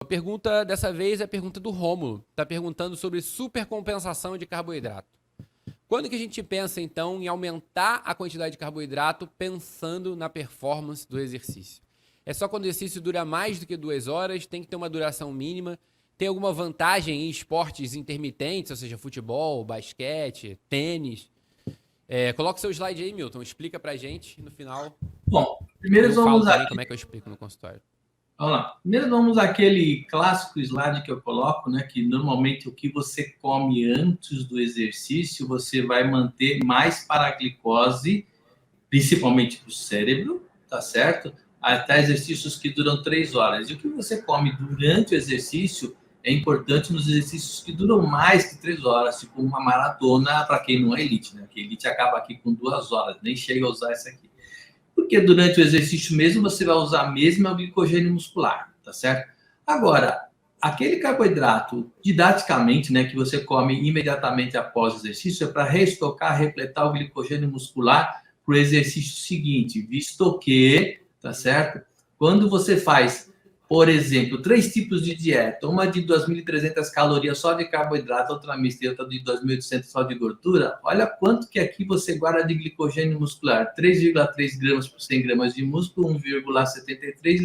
A pergunta dessa vez é a pergunta do Rômulo. Está perguntando sobre supercompensação de carboidrato. Quando que a gente pensa, então, em aumentar a quantidade de carboidrato pensando na performance do exercício? É só quando o exercício dura mais do que 2 horas, tem que ter uma duração mínima. Tem alguma vantagem em esportes intermitentes, ou seja, futebol, basquete, tênis? Coloca o seu slide aí, Milton. Explica pra gente no final. Bom, primeiro Eu falo vamos também como é que eu explico no consultório. Vamos lá. Primeiro vamos àquele clássico slide que eu coloco, né? Que normalmente o que você come antes do exercício, você vai manter mais para a glicose, principalmente para o cérebro, tá certo? Até exercícios que duram 3 horas. E o que você come durante o exercício é importante nos exercícios que duram mais que 3 horas, tipo uma maratona, para quem não é elite, né? Que elite acaba aqui com 2 horas, nem chega a usar essa aqui. Porque durante o exercício mesmo você vai usar mesmo o glicogênio muscular, tá certo? Agora, aquele carboidrato, didaticamente, né, que você come imediatamente após o exercício, é para reestocar, repletar o glicogênio muscular para o exercício seguinte, visto que, tá certo? Quando você faz, por exemplo, 3 tipos de dieta, uma de 2.300 calorias só de carboidrato, outra mista e outra de 2.800 só de gordura, olha quanto que aqui você guarda de glicogênio muscular, 3,3 gramas por 100 gramas de músculo, 1,73 e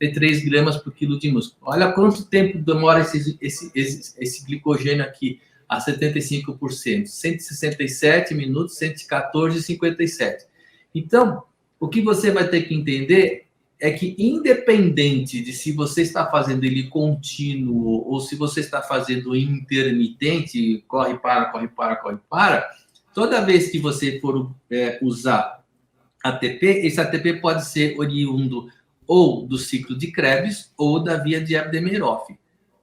0,63 gramas por quilo de músculo. Olha quanto tempo demora esse glicogênio aqui a 75%, 167 minutos, 114,57. Então, o que você vai ter que entender é que, independente de se você está fazendo ele contínuo ou se você está fazendo intermitente, corre, para, corre, para, corre, para, toda vez que você for usar ATP, esse ATP pode ser oriundo ou do ciclo de Krebs ou da via de Erdem-Merhoff.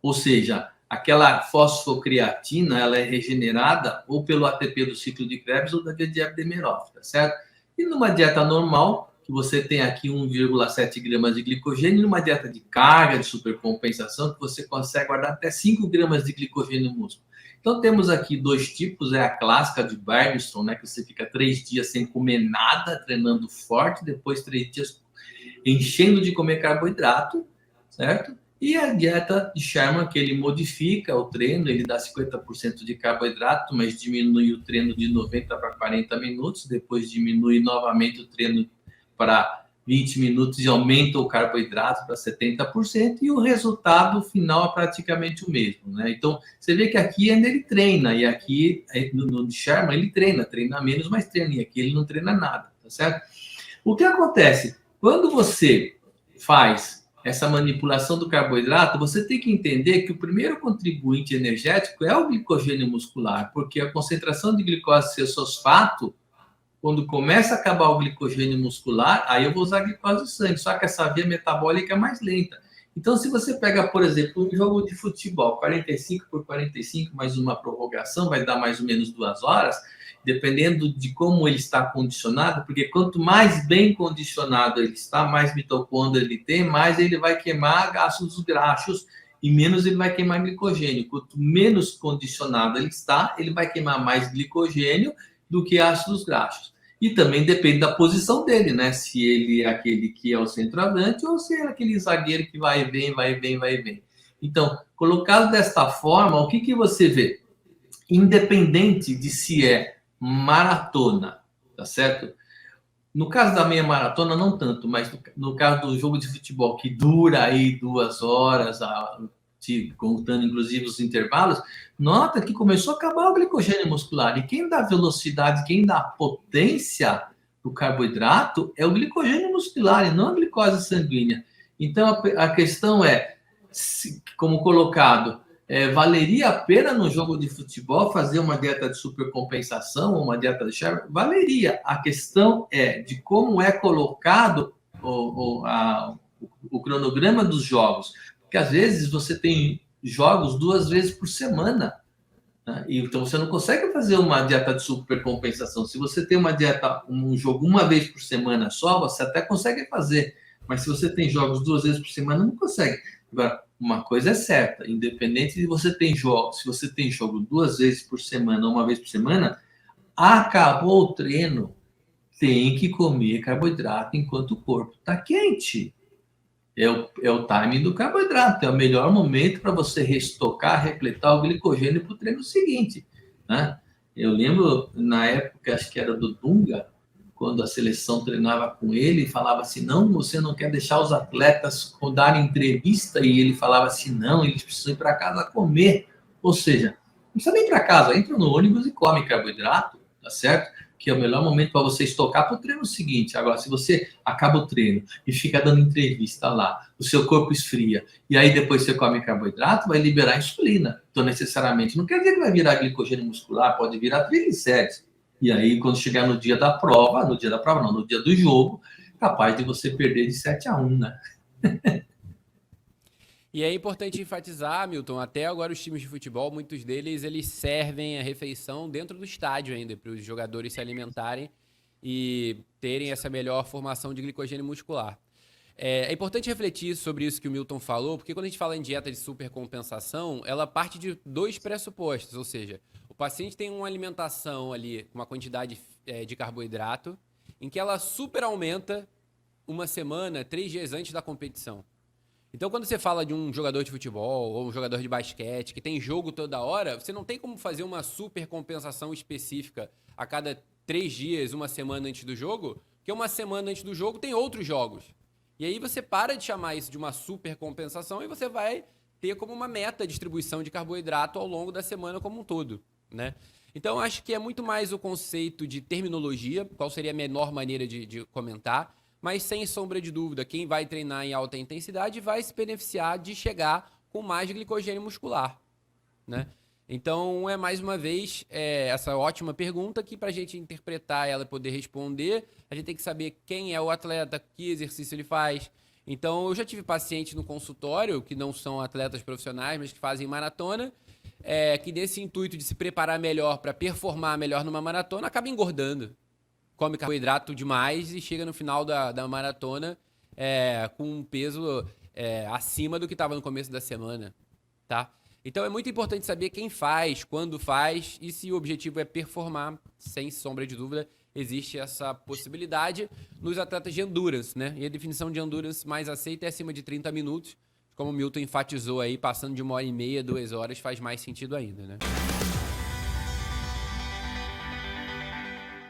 Ou seja, aquela fosfocreatina ela é regenerada ou pelo ATP do ciclo de Krebs ou da via de Erdem-Merhoff, tá certo? E numa dieta normal, que você tem aqui 1,7 gramas de glicogênio, numa dieta de carga, de supercompensação, que você consegue guardar até 5 gramas de glicogênio no músculo. Então, temos aqui 2 tipos, é a clássica de Bergstrom, né, que você fica 3 dias sem comer nada, treinando forte, depois 3 dias enchendo de comer carboidrato, certo? E a dieta de Sherman, que ele modifica o treino, ele dá 50% de carboidrato, mas diminui o treino de 90 para 40 minutos, depois diminui novamente o treino para 20 minutos e aumenta o carboidrato para 70%, e o resultado final é praticamente o mesmo, né? Então, você vê que aqui ainda ele treina, e aqui no Sherman ele treina menos, mas treina, e aqui ele não treina nada, tá certo? O que acontece? Quando você faz essa manipulação do carboidrato, você tem que entender que o primeiro contribuinte energético é o glicogênio muscular, porque a concentração de glicose fosfato, quando começa a acabar o glicogênio muscular, aí eu vou usar a glicose do sangue, só que essa via metabólica é mais lenta. Então, se você pega, por exemplo, um jogo de futebol, 45 por 45, mais uma prorrogação, vai dar mais ou menos 2 horas, dependendo de como ele está condicionado, porque quanto mais bem condicionado ele está, mais mitocôndria ele tem, mais ele vai queimar ácidos graxos e menos ele vai queimar glicogênio. Quanto menos condicionado ele está, ele vai queimar mais glicogênio do que ácidos graxos. E também depende da posição dele, né? Se ele é aquele que é o centroavante ou se é aquele zagueiro que vai e vem, vai e vem, vai e vem. Então, colocado desta forma, o que você vê? Independente de se é maratona, tá certo? No caso da meia maratona, não tanto, mas no caso do jogo de futebol, que dura aí 2 horas, contando inclusive os intervalos, nota que começou a acabar o glicogênio muscular. E quem dá velocidade, quem dá potência do carboidrato é o glicogênio muscular e não a glicose sanguínea. Então a questão é, como colocado, valeria a pena no jogo de futebol fazer uma dieta de supercompensação ou uma dieta de Sherman? Valeria. A questão é de como é colocado o cronograma dos jogos. Porque às vezes você tem jogos 2 vezes por semana. Né? Então você não consegue fazer uma dieta de supercompensação. Se você tem uma dieta, um jogo 1 vez por semana só, você até consegue fazer. Mas se você tem jogos 2 vezes por semana, não consegue. Agora, uma coisa é certa, independente de você ter jogo, se você tem jogo 2 vezes por semana ou 1 vez por semana, acabou o treino, tem que comer carboidrato enquanto o corpo está quente. É o timing do carboidrato, é o melhor momento para você restocar, repletar o glicogênio para o treino seguinte, né? Eu lembro, na época, acho que era do Dunga, quando a seleção treinava com ele, falava assim, não, você não quer deixar os atletas darem entrevista, e ele falava assim, não, eles precisam ir para casa comer. Ou seja, não precisa nem ir para casa, entra no ônibus e come carboidrato, tá certo? Que é o melhor momento para você estocar para o treino seguinte. Agora, se você acaba o treino e fica dando entrevista lá, o seu corpo esfria, e aí depois você come carboidrato, vai liberar insulina. Então, necessariamente, não quer dizer que vai virar glicogênio muscular, pode virar triglicérides. E aí, quando chegar no dia da prova, no dia do jogo, capaz de você perder de 7-1, né? E é importante enfatizar, Milton, até agora os times de futebol, muitos deles, eles servem a refeição dentro do estádio ainda, para os jogadores se alimentarem e terem essa melhor formação de glicogênio muscular. É importante refletir sobre isso que o Milton falou, porque quando a gente fala em dieta de supercompensação, ela parte de dois pressupostos, ou seja, o paciente tem uma alimentação ali com uma quantidade de carboidrato, em que ela super aumenta uma semana, 3 dias antes da competição. Então, quando você fala de um jogador de futebol ou um jogador de basquete que tem jogo toda hora, você não tem como fazer uma super compensação específica a cada 3 dias, uma semana antes do jogo, porque uma semana antes do jogo tem outros jogos. E aí você para de chamar isso de uma super compensação e você vai ter como uma meta a distribuição de carboidrato ao longo da semana como um todo, né? Então, acho que é muito mais o conceito de terminologia, qual seria a menor maneira de comentar, mas sem sombra de dúvida, quem vai treinar em alta intensidade vai se beneficiar de chegar com mais glicogênio muscular, né? Então, é mais uma vez essa ótima pergunta que para a gente interpretar ela e poder responder, a gente tem que saber quem é o atleta, que exercício ele faz. Então, eu já tive pacientes no consultório que não são atletas profissionais, mas que fazem maratona, que nesse intuito de se preparar melhor para performar melhor numa maratona, acaba engordando. Come carboidrato demais e chega no final da maratona com um peso acima do que estava no começo da semana, tá? Então é muito importante saber quem faz, quando faz e se o objetivo é performar, sem sombra de dúvida, existe essa possibilidade nos atletas de endurance, né? E a definição de endurance mais aceita é acima de 30 minutos, como o Milton enfatizou aí, passando de 1h30, 2 horas faz mais sentido ainda, né?